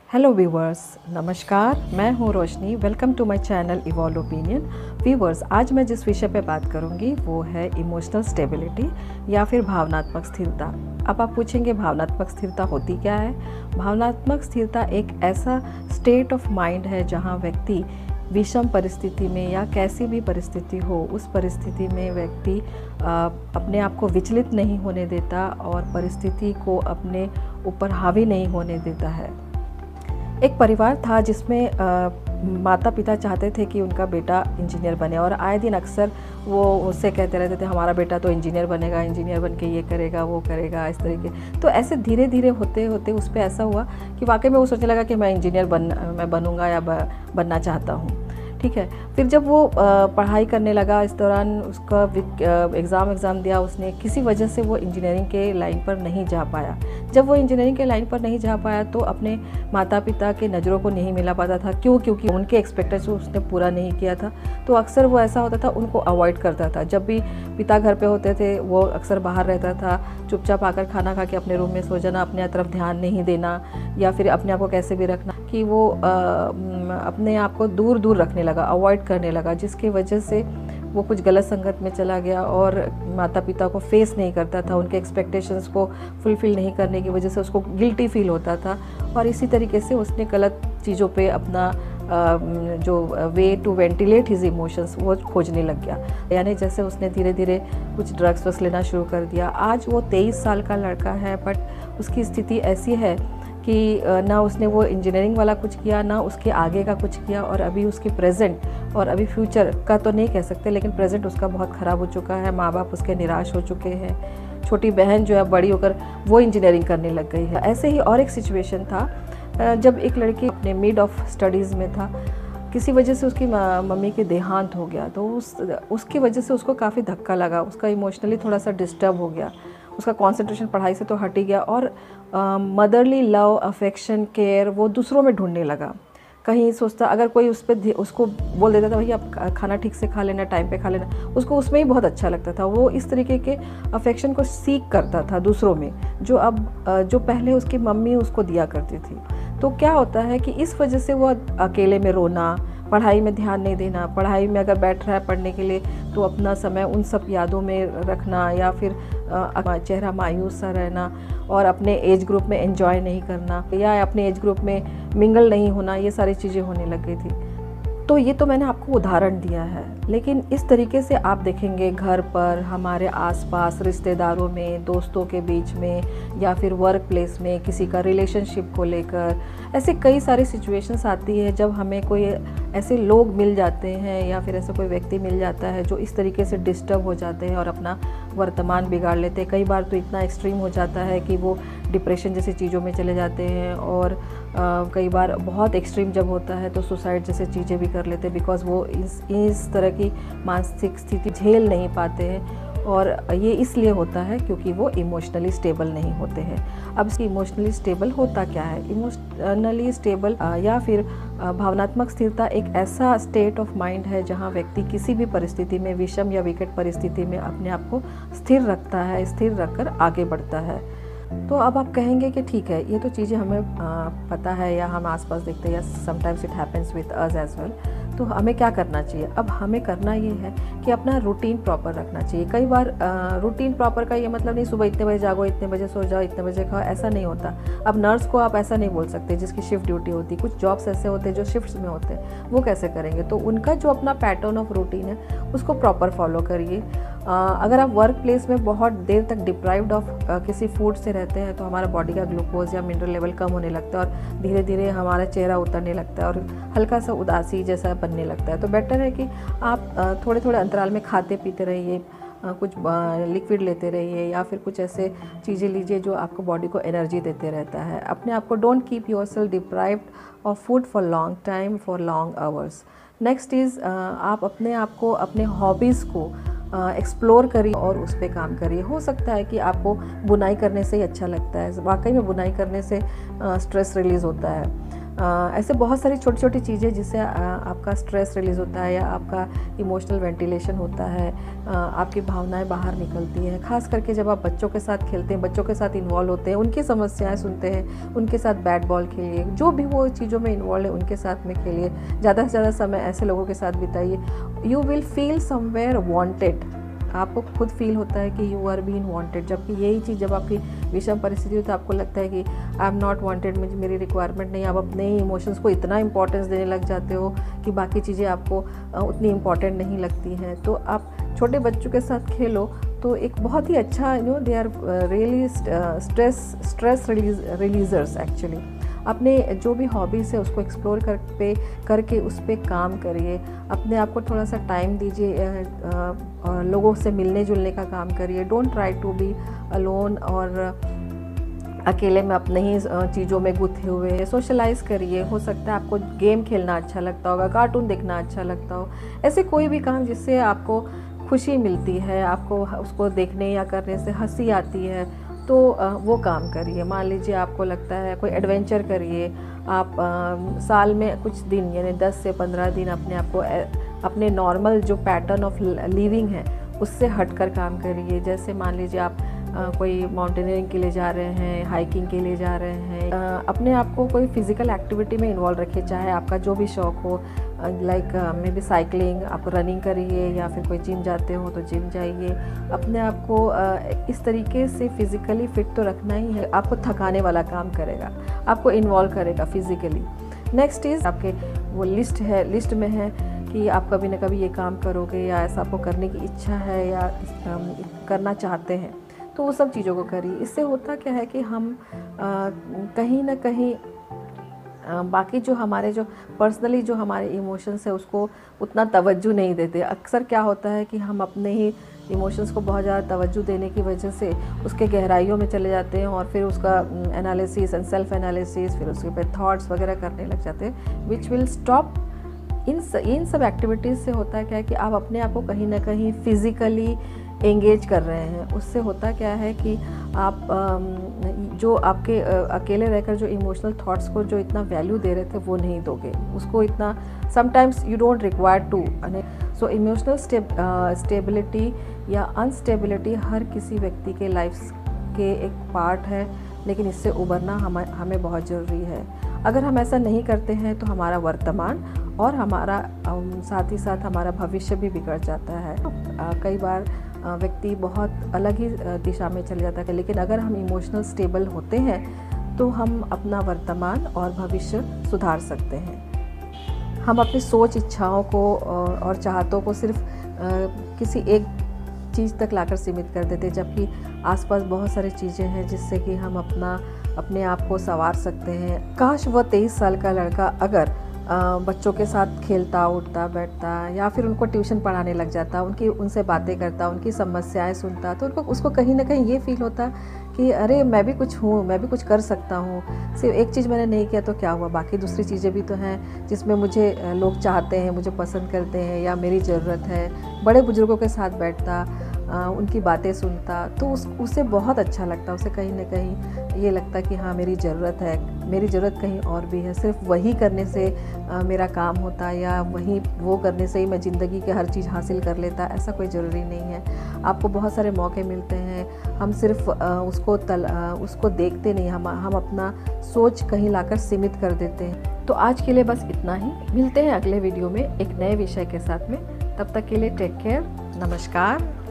Hello viewers, नमस्कार। मैं हूं Roshni. Welcome to my channel evolve opinion. Viewers, आज मैं जिस विषय पे बात करूंगी वो है इमोशनल स्टेबिलिटी या फिर भावनात्मक स्थिरता। अब आप पूछेंगे भावनात्मक स्थिरता होती क्या है? भावनात्मक स्थिरता एक ऐसा स्टेट ऑफ माइंड है जहां व्यक्ति विषम परिस्थिति में या कैसी भी परिस्थिति हो, उस परिस्थिति में व्यक्ति अपने आप को विचलित नहीं होने देता और परिस्थिति को अपने ऊपर हावी नहीं होने देता है। एक परिवार था जिसमें माता पिता चाहते थे कि उनका बेटा इंजीनियर बने और आए दिन अक्सर वो उससे कहते रहते थे हमारा बेटा तो इंजीनियर बनेगा, इंजीनियर बन के ये करेगा वो करेगा, इस तरीके। तो ऐसे धीरे धीरे होते होते उस पर ऐसा हुआ कि वाकई में वो सोचने लगा कि मैं इंजीनियर मैं बनूंगा या बनना चाहता हूँ। ठीक है। फिर जब वो पढ़ाई करने लगा, इस दौरान उसका एग्ज़ाम दिया उसने, किसी वजह से वो इंजीनियरिंग के लाइन पर नहीं जा पाया। जब वो इंजीनियरिंग के लाइन पर नहीं जा पाया तो अपने माता पिता के नज़रों को नहीं मिला पाता था। क्योंकि उनके एक्सपेक्टेशन उसने पूरा नहीं किया था। तो अक्सर वो ऐसा होता था, उनको अवॉइड करता था। जब भी पिता घर पे होते थे वो अक्सर बाहर रहता था, चुपचाप आकर खाना खा के अपने रूम में सो जाना, अपने तरफ ध्यान नहीं देना या फिर अपने आप को कैसे भी रखना कि वो अपने आप को दूर दूर रखने लगा, अवॉइड करने लगा, जिसकी वजह से वो कुछ गलत संगत में चला गया और माता पिता को फेस नहीं करता था। उनके एक्सपेक्टेशंस को फुलफ़िल नहीं करने की वजह से उसको गिल्टी फील होता था और इसी तरीके से उसने गलत चीज़ों पे अपना जो way to ventilate his emotions वो खोजने लग गया। यानी जैसे उसने धीरे धीरे कुछ ड्रग्स लेना शुरू कर दिया। आज वो 23 साल का लड़का है, बट उसकी स्थिति ऐसी है कि ना उसने वो इंजीनियरिंग वाला कुछ किया, ना उसके आगे का कुछ किया और अभी उसकी प्रेजेंट और अभी फ्यूचर का तो नहीं कह सकते, लेकिन प्रेजेंट उसका बहुत ख़राब हो चुका है। माँ बाप उसके निराश हो चुके हैं। छोटी बहन जो है बड़ी होकर वो इंजीनियरिंग करने लग गई है। ऐसे ही और एक सिचुएशन था जब एक लड़की अपने मिड ऑफ स्टडीज़ में था, किसी वजह से उसकी मम्मी के देहांत हो गया। तो उसकी वजह से उसको काफ़ी धक्का लगा, उसका इमोशनली थोड़ा सा डिस्टर्ब हो गया, उसका कंसंट्रेशन पढ़ाई से तो हट ही गया और मदरली लव, अफेक्शन, केयर वो दूसरों में ढूंढने लगा। कहीं सोचता, अगर कोई उसको बोल देता था भैया आप खाना ठीक से खा लेना, टाइम पे खा लेना, उसको उसमें ही बहुत अच्छा लगता था। वो इस तरीके के अफेक्शन को सीख करता था दूसरों में, जो पहले उसकी मम्मी उसको दिया करती थी। तो क्या होता है कि इस वजह से वो अकेले में रोना, पढ़ाई में ध्यान नहीं देना, पढ़ाई में अगर बैठ रहा है पढ़ने के लिए तो अपना समय उन सब यादों में रखना या फिर चेहरा मायूस सा रहना और अपने एज ग्रुप में एंजॉय नहीं करना या अपने एज ग्रुप में मिंगल नहीं होना, ये सारी चीज़ें होने लग गई थी। तो ये तो मैंने आपको उदाहरण दिया है, लेकिन इस तरीके से आप देखेंगे घर पर, हमारे आसपास, रिश्तेदारों में, दोस्तों के बीच में या फिर वर्क प्लेस में किसी का रिलेशनशिप को लेकर ऐसे कई सारी सिचुएशंस आती है जब हमें कोई ऐसे लोग मिल जाते हैं या फिर ऐसा कोई व्यक्ति मिल जाता है जो इस तरीके से डिस्टर्ब हो जाते हैं और अपना वर्तमान बिगाड़ लेते हैं। कई बार तो इतना एक्सट्रीम हो जाता है कि वो डिप्रेशन जैसी चीज़ों में चले जाते हैं और कई बार बहुत एक्सट्रीम जब होता है तो सुसाइड जैसे चीज़ें भी कर लेते हैं, बिकॉज वो इस तरह की मानसिक स्थिति झेल नहीं पाते हैं। और ये इसलिए होता है क्योंकि वो इमोशनली स्टेबल नहीं होते हैं। अब इमोशनली स्टेबल होता क्या है? इमोशनली स्टेबल या फिर भावनात्मक स्थिरता एक ऐसा स्टेट ऑफ माइंड है जहाँ व्यक्ति किसी भी परिस्थिति में, विषम या विकट परिस्थिति में अपने आप को स्थिर रखता है, स्थिर रखकर आगे बढ़ता है। तो अब आप कहेंगे कि ठीक है, ये तो चीज़ें हमें पता है या हम आसपास देखते हैं या sometimes it happens with us as well, तो हमें क्या करना चाहिए? अब हमें करना ये है कि अपना रूटीन प्रॉपर रखना चाहिए। कई बार रूटीन प्रॉपर का ये मतलब नहीं सुबह इतने बजे जागो, इतने बजे सो जाओ, इतने बजे खाओ, ऐसा नहीं होता। अब नर्स को आप ऐसा नहीं बोल सकते जिसकी शिफ्ट ड्यूटी होती। कुछ जॉब्स ऐसे होते हैं जो शिफ्ट्स में होते हैं, वो कैसे करेंगे? तो उनका जो अपना पैटर्न ऑफ रूटीन है उसको प्रॉपर फॉलो करिए। अगर आप वर्क प्लेस में बहुत देर तक डिप्राइव्ड ऑफ किसी फूड से रहते हैं तो हमारा बॉडी का ग्लूकोज या मिनरल लेवल कम होने लगता है और धीरे धीरे हमारा चेहरा उतरने लगता है और हल्का सा उदासी जैसा बनने लगता है। तो बेटर है कि आप थोड़े थोड़े अंतराल में खाते पीते रहिए, कुछ लिक्विड लेते रहिए या फिर कुछ ऐसे चीज़ें लीजिए जो आपको बॉडी को एनर्जी देते रहता है। अपने आप को don't keep yourself deprived of food for long time, for long hours. Next is आप अपने आप को, अपने हॉबीज़ को एक्सप्लोर करिए और उस पर काम करिए। हो सकता है कि आपको बुनाई करने से ही अच्छा लगता है, वाकई में बुनाई करने से स्ट्रेस रिलीज़ होता है। ऐसे बहुत सारी छोटी छोटी चीज़ें जिससे आपका स्ट्रेस रिलीज़ होता है या आपका इमोशनल वेंटिलेशन होता है, आपकी भावनाएं बाहर निकलती हैं। खास करके जब आप बच्चों के साथ खेलते हैं, बच्चों के साथ इन्वॉल्व होते हैं, उनकी समस्याएं सुनते हैं, उनके साथ बैट बॉल खेलिए, जो भी वो चीज़ों में इन्वॉल्व है उनके साथ में खेलिए, ज़्यादा से ज़्यादा समय ऐसे लोगों के साथ बिताइए। You will feel somewhere wanted, आपको खुद फील होता है कि यू आर बीन वांटेड। जबकि यही चीज़ जब आपकी विषम परिस्थिति हो तो आपको लगता है कि आई एम नॉट वांटेड, मुझे मेरी रिक्वायरमेंट नहीं। आप अपने इमोशंस को इतना इंपॉर्टेंस देने लग जाते हो कि बाकी चीज़ें आपको उतनी इम्पॉर्टेंट नहीं लगती हैं। तो आप छोटे बच्चों के साथ खेलो तो एक बहुत ही अच्छा they are really stress relievers actually. अपने जो भी हॉबीज़ है उसको एक्सप्लोर करके उस पर काम करिए। अपने आप को थोड़ा सा टाइम दीजिए, लोगों से मिलने जुलने का काम करिए। Don't try to be alone और अकेले में अपने ही चीज़ों में गुथे हुए। सोशलाइज करिए। हो सकता है आपको गेम खेलना अच्छा लगता होगा, कार्टून देखना अच्छा लगता हो, ऐसे कोई भी काम जिससे आपको खुशी मिलती है, आपको उसको देखने या करने से हंसी आती है, तो वो काम करिए। मान लीजिए आपको लगता है कोई एडवेंचर करिए। आप साल में कुछ दिन यानी 10 से 15 दिन अपने आप को अपने नॉर्मल जो पैटर्न ऑफ लिविंग है उससे हटकर काम करिए। जैसे मान लीजिए आप कोई माउंटेनियरिंग के लिए जा रहे हैं, हाइकिंग के लिए जा रहे हैं, अपने आप को कोई फिज़िकल एक्टिविटी में इन्वॉल्व रखिए, चाहे आपका जो भी शौक़ हो, लाइक मे बी साइकिलिंग, आप रनिंग करिए, या फिर कोई जिम जाते हो तो जिम जाइए। अपने आप को इस तरीके से फिज़िकली फिट तो रखना ही है, आपको थकाने वाला काम करेगा, आपको इन्वॉल्व करेगा फिज़िकली। नेक्स्ट इज़ आपके वो लिस्ट में है कि आप कभी ना कभी ये काम करोगे या ऐसा आपको करने की इच्छा है या करना चाहते हैं, तो वो सब चीज़ों को करिए। इससे होता क्या है कि हम कहीं ना कहीं बाकी जो हमारे जो पर्सनली जो हमारे इमोशंस है उसको उतना तवज्जो नहीं देते। अक्सर क्या होता है कि हम अपने ही इमोशंस को बहुत ज़्यादा तवज्जो देने की वजह से उसके गहराइयों में चले जाते हैं और फिर उसका एनालिसिस एंड सेल्फ एनालिसिस, फिर उसके पे थॉट्स वगैरह करने लग जाते हैं, विच विल स्टॉप। इन सब एक्टिविटीज़ से होता है क्या है कि आप अपने आप को कहीं ना कहीं फिज़िकली एंगेज कर रहे हैं। उससे होता क्या है कि आप जो आपके अकेले रहकर जो इमोशनल थॉट्स को जो इतना वैल्यू दे रहे थे वो नहीं दोगे, उसको इतना sometimes you don't require to. So emotional stability या अनस्टेबिलिटी हर किसी व्यक्ति के लाइफ के एक पार्ट है, लेकिन इससे उबरना हमें बहुत ज़रूरी है। अगर हम ऐसा नहीं करते हैं तो हमारा वर्तमान और हमारा साथ ही साथ हमारा भविष्य भी बिगड़ जाता है। कई बार व्यक्ति बहुत अलग ही दिशा में चले जाता है, लेकिन अगर हम इमोशनल स्टेबल होते हैं तो हम अपना वर्तमान और भविष्य सुधार सकते हैं। हम अपनी सोच, इच्छाओं को और चाहतों को सिर्फ किसी एक चीज़ तक लाकर सीमित कर देते, जबकि आसपास बहुत सारी चीज़ें हैं जिससे कि हम अपने आप को संवार सकते हैं। काश वह 23 साल का लड़का अगर बच्चों के साथ खेलता, उठता, बैठता, या फिर उनको ट्यूशन पढ़ाने लग जाता, उनसे बातें करता, उनकी समस्याएं सुनता, तो उसको कहीं ना कहीं ये फील होता कि अरे मैं भी कुछ हूँ, मैं भी कुछ कर सकता हूँ। सिर्फ एक चीज़ मैंने नहीं किया तो क्या हुआ, बाकी दूसरी चीज़ें भी तो हैं जिसमें मुझे लोग चाहते हैं, मुझे पसंद करते हैं या मेरी ज़रूरत है। बड़े बुजुर्गों के साथ बैठता, उनकी बातें सुनता, तो उसे बहुत अच्छा लगता। उसे कहीं ना कहीं ये लगता कि हाँ मेरी ज़रूरत है, मेरी ज़रूरत कहीं और भी है, सिर्फ वही करने से मेरा काम होता या वो करने से ही मैं ज़िंदगी की हर चीज़ हासिल कर लेता। ऐसा कोई ज़रूरी नहीं है। आपको बहुत सारे मौके मिलते हैं, हम सिर्फ उसको देखते नहीं, हम अपना सोच कहीं लाकर सीमित कर देते हैं। तो आज के लिए बस इतना ही। मिलते हैं अगले वीडियो में एक नए विषय के साथ में। तब तक के लिए टेक केयर। नमस्कार।